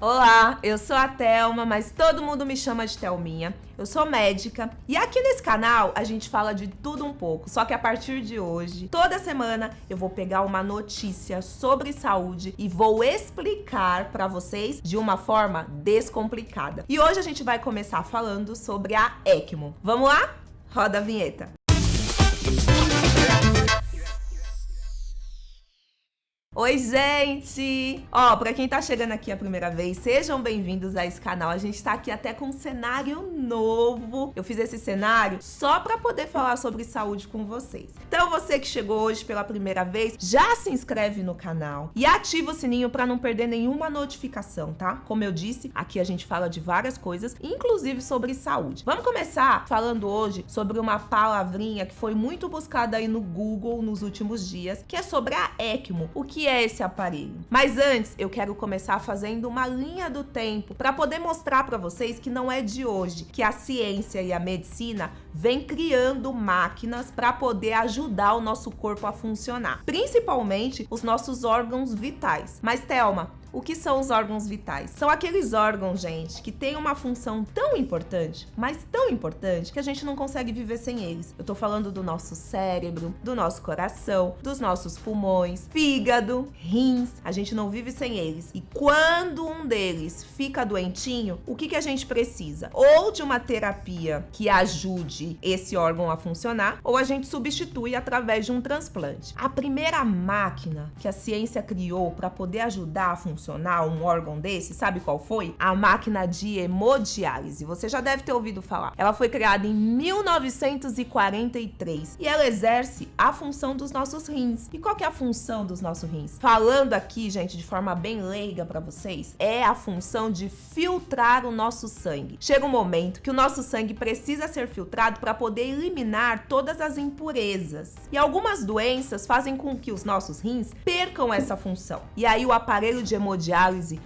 Olá, eu sou a Thelma, mas todo mundo me chama de Thelminha. Eu sou médica e aqui nesse canal a gente fala de tudo um pouco, só que a partir de hoje, toda semana eu vou pegar uma notícia sobre saúde e vou explicar para vocês de uma forma descomplicada. E hoje a gente vai começar falando sobre a ECMO. Vamos lá? Roda a vinheta. Oi, gente! Pra quem tá chegando aqui a primeira vez, sejam bem-vindos a esse canal. A gente tá aqui até com um cenário novo. Eu fiz esse cenário só pra poder falar sobre saúde com vocês. Então, você que chegou hoje pela primeira vez, já se inscreve no canal e ativa o sininho pra não perder nenhuma notificação, tá? Como eu disse, aqui a gente fala de várias coisas, inclusive sobre saúde. Vamos começar falando hoje sobre uma palavrinha que foi muito buscada aí no Google nos últimos dias, que é sobre a ECMO. O que é esse aparelho? Mas antes, eu quero começar fazendo uma linha do tempo para poder mostrar para vocês que não é de hoje que a ciência e a medicina vem criando máquinas para poder ajudar o nosso corpo a funcionar, principalmente os nossos órgãos vitais. Mas, Thelma, o que são os órgãos vitais? São aqueles órgãos, gente, que têm uma função tão importante, mas tão importante, que a gente não consegue viver sem eles. Eu tô falando do nosso cérebro, do nosso coração, dos nossos pulmões, fígado, rins. A gente não vive sem eles. E quando um deles fica doentinho, o que a gente precisa? Ou de uma terapia que ajude esse órgão a funcionar, ou a gente substitui através de um transplante. A primeira máquina que a ciência criou para poder ajudar a funcionar um órgão desse, sabe qual foi? A máquina de hemodiálise. Você já deve ter ouvido falar. Ela foi criada em 1943 e ela exerce a função dos nossos rins. E qual que é a função dos nossos rins? Falando aqui, gente, de forma bem leiga para vocês, é a função de filtrar o nosso sangue. Chega um momento que o nosso sangue precisa ser filtrado para poder eliminar todas as impurezas. E algumas doenças fazem com que os nossos rins percam essa função. E aí o aparelho de hemodiálise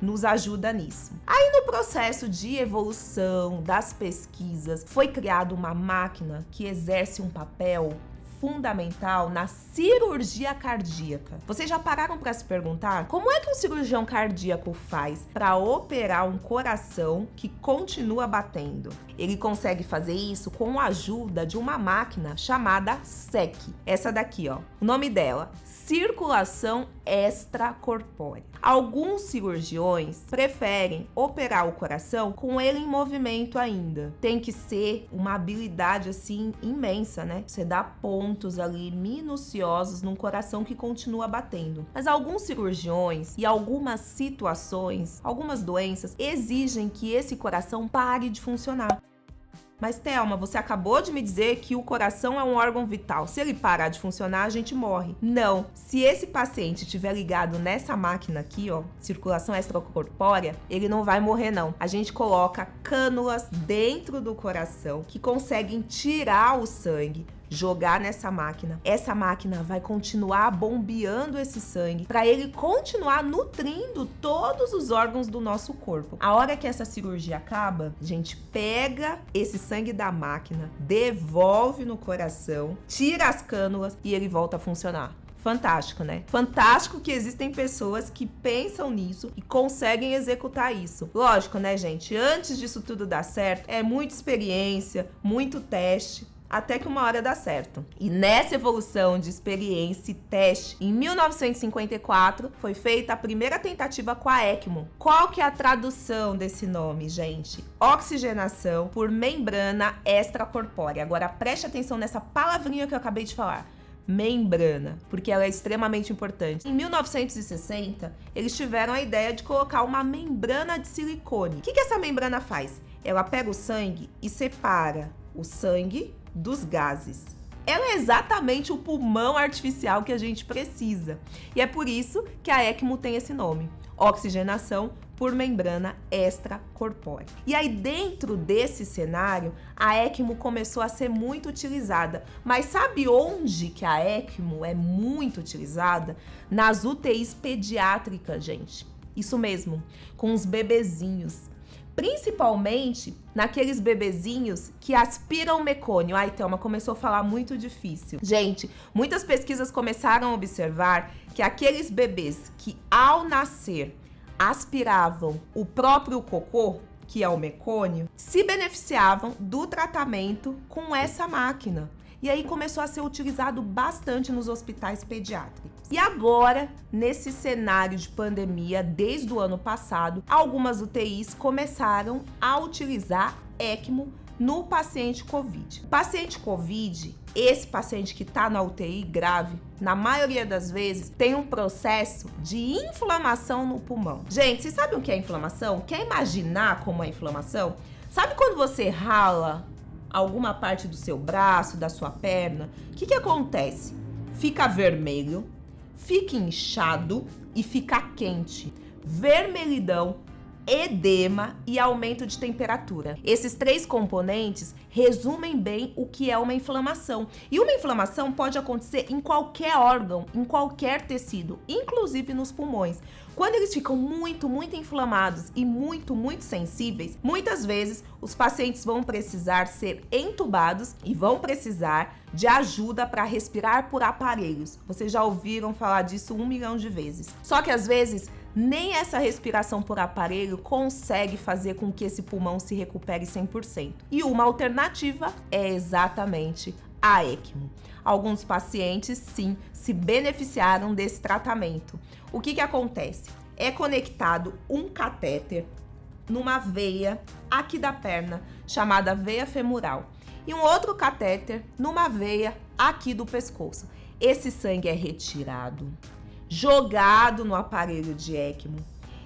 nos ajuda nisso. Aí no processo de evolução das pesquisas, foi criada uma máquina que exerce um papel fundamental na cirurgia cardíaca. Vocês já pararam para se perguntar como é que um cirurgião cardíaco faz para operar um coração que continua batendo? Ele consegue fazer isso com a ajuda de uma máquina chamada SEC. Essa daqui, ó. O nome dela, circulação extracorpórea. Alguns cirurgiões preferem operar o coração com ele em movimento ainda. Tem que ser uma habilidade assim imensa, né? Você dá pontos ali minuciosos num coração que continua batendo. Mas alguns cirurgiões e algumas situações, algumas doenças exigem que esse coração pare de funcionar. Mas, Thelma, você acabou de me dizer que o coração é um órgão vital. Se ele parar de funcionar, a gente morre. Não. Se esse paciente estiver ligado nessa máquina aqui, ó, circulação extracorpórea, ele não vai morrer, não. A gente coloca cânulas dentro do coração que conseguem tirar o sangue, jogar nessa máquina. Essa máquina vai continuar bombeando esse sangue para ele continuar nutrindo todos os órgãos do nosso corpo. A hora que essa cirurgia acaba, a gente pega esse sangue da máquina, devolve no coração, tira as cânulas e ele volta a funcionar. Fantástico, né? Fantástico que existem pessoas que pensam nisso e conseguem executar isso. Lógico, né, gente? Antes disso tudo dar certo, é muita experiência, muito teste, até que uma hora dá certo. E nessa evolução de experiência e teste, em 1954, foi feita a primeira tentativa com a ECMO. Qual que é a tradução desse nome, gente? Oxigenação por membrana extracorpórea. Agora preste atenção nessa palavrinha que eu acabei de falar. Membrana, porque ela é extremamente importante. Em 1960, eles tiveram a ideia de colocar uma membrana de silicone. O que essa membrana faz? Ela pega o sangue e separa o sangue dos gases. Ela é exatamente o pulmão artificial que a gente precisa. E é por isso que a ECMO tem esse nome, oxigenação por membrana extracorpórea. E aí dentro desse cenário, a ECMO começou a ser muito utilizada. Mas sabe onde que a ECMO é muito utilizada? Nas UTIs pediátricas, gente. Isso mesmo, com os bebezinhos. Principalmente naqueles bebezinhos que aspiram mecônio. Ai, Thelma, começou a falar muito difícil. Gente, muitas pesquisas começaram a observar que aqueles bebês que ao nascer aspiravam o próprio cocô, que é o mecônio, se beneficiavam do tratamento com essa máquina. E aí começou a ser utilizado bastante nos hospitais pediátricos. E agora, nesse cenário de pandemia, desde o ano passado, algumas UTIs começaram a utilizar ECMO no paciente COVID. Paciente COVID, esse paciente que está na UTI grave, na maioria das vezes, tem um processo de inflamação no pulmão. Gente, vocês sabem o que é inflamação? Quer imaginar como é inflamação? Sabe quando você rala alguma parte do seu braço, da sua perna? O que acontece? Fica vermelho, fica inchado e fica quente. Vermelhidão, edema e aumento de temperatura. Esses 3 componentes resumem bem o que é uma inflamação. E uma inflamação pode acontecer em qualquer órgão, em qualquer tecido, inclusive nos pulmões. Quando eles ficam muito inflamados e muito sensíveis, muitas vezes os pacientes vão precisar ser entubados e vão precisar de ajuda para respirar por aparelhos. Vocês já ouviram falar disso 1 milhão de vezes. Só que às vezes nem essa respiração por aparelho consegue fazer com que esse pulmão se recupere 100%. E uma alternativa é exatamente a ECMO. Alguns pacientes, sim, se beneficiaram desse tratamento. O que acontece? É conectado um catéter numa veia aqui da perna, chamada veia femoral, e um outro catéter numa veia aqui do pescoço. Esse sangue é retirado, jogado no aparelho de ECMO.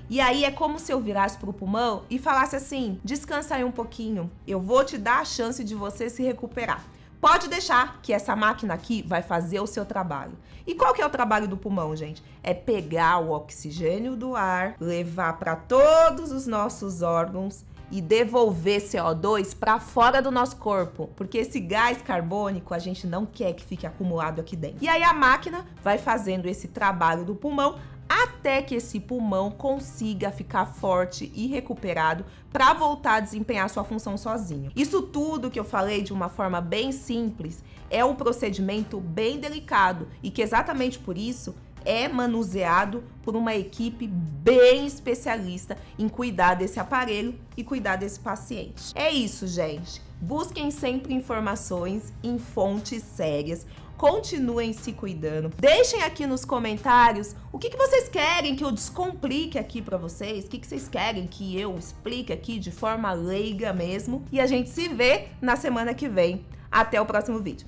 E aí é como se eu virasse pro pulmão e falasse assim: descansa aí um pouquinho, eu vou te dar a chance de você se recuperar. Pode deixar que essa máquina aqui vai fazer o seu trabalho. E qual que é o trabalho do pulmão, gente? É pegar o oxigênio do ar, levar para todos os nossos órgãos e devolver CO2 para fora do nosso corpo, porque esse gás carbônico a gente não quer que fique acumulado aqui dentro. E aí a máquina vai fazendo esse trabalho do pulmão até que esse pulmão consiga ficar forte e recuperado para voltar a desempenhar sua função sozinho. Isso tudo que eu falei de uma forma bem simples é um procedimento bem delicado e que exatamente por isso é manuseado por uma equipe bem especialista em cuidar desse aparelho e cuidar desse paciente. É isso, gente. Busquem sempre informações em fontes sérias. Continuem se cuidando. Deixem aqui nos comentários o que vocês querem que eu descomplique aqui pra vocês. O que vocês querem que eu explique aqui de forma leiga mesmo. E a gente se vê na semana que vem. Até o próximo vídeo.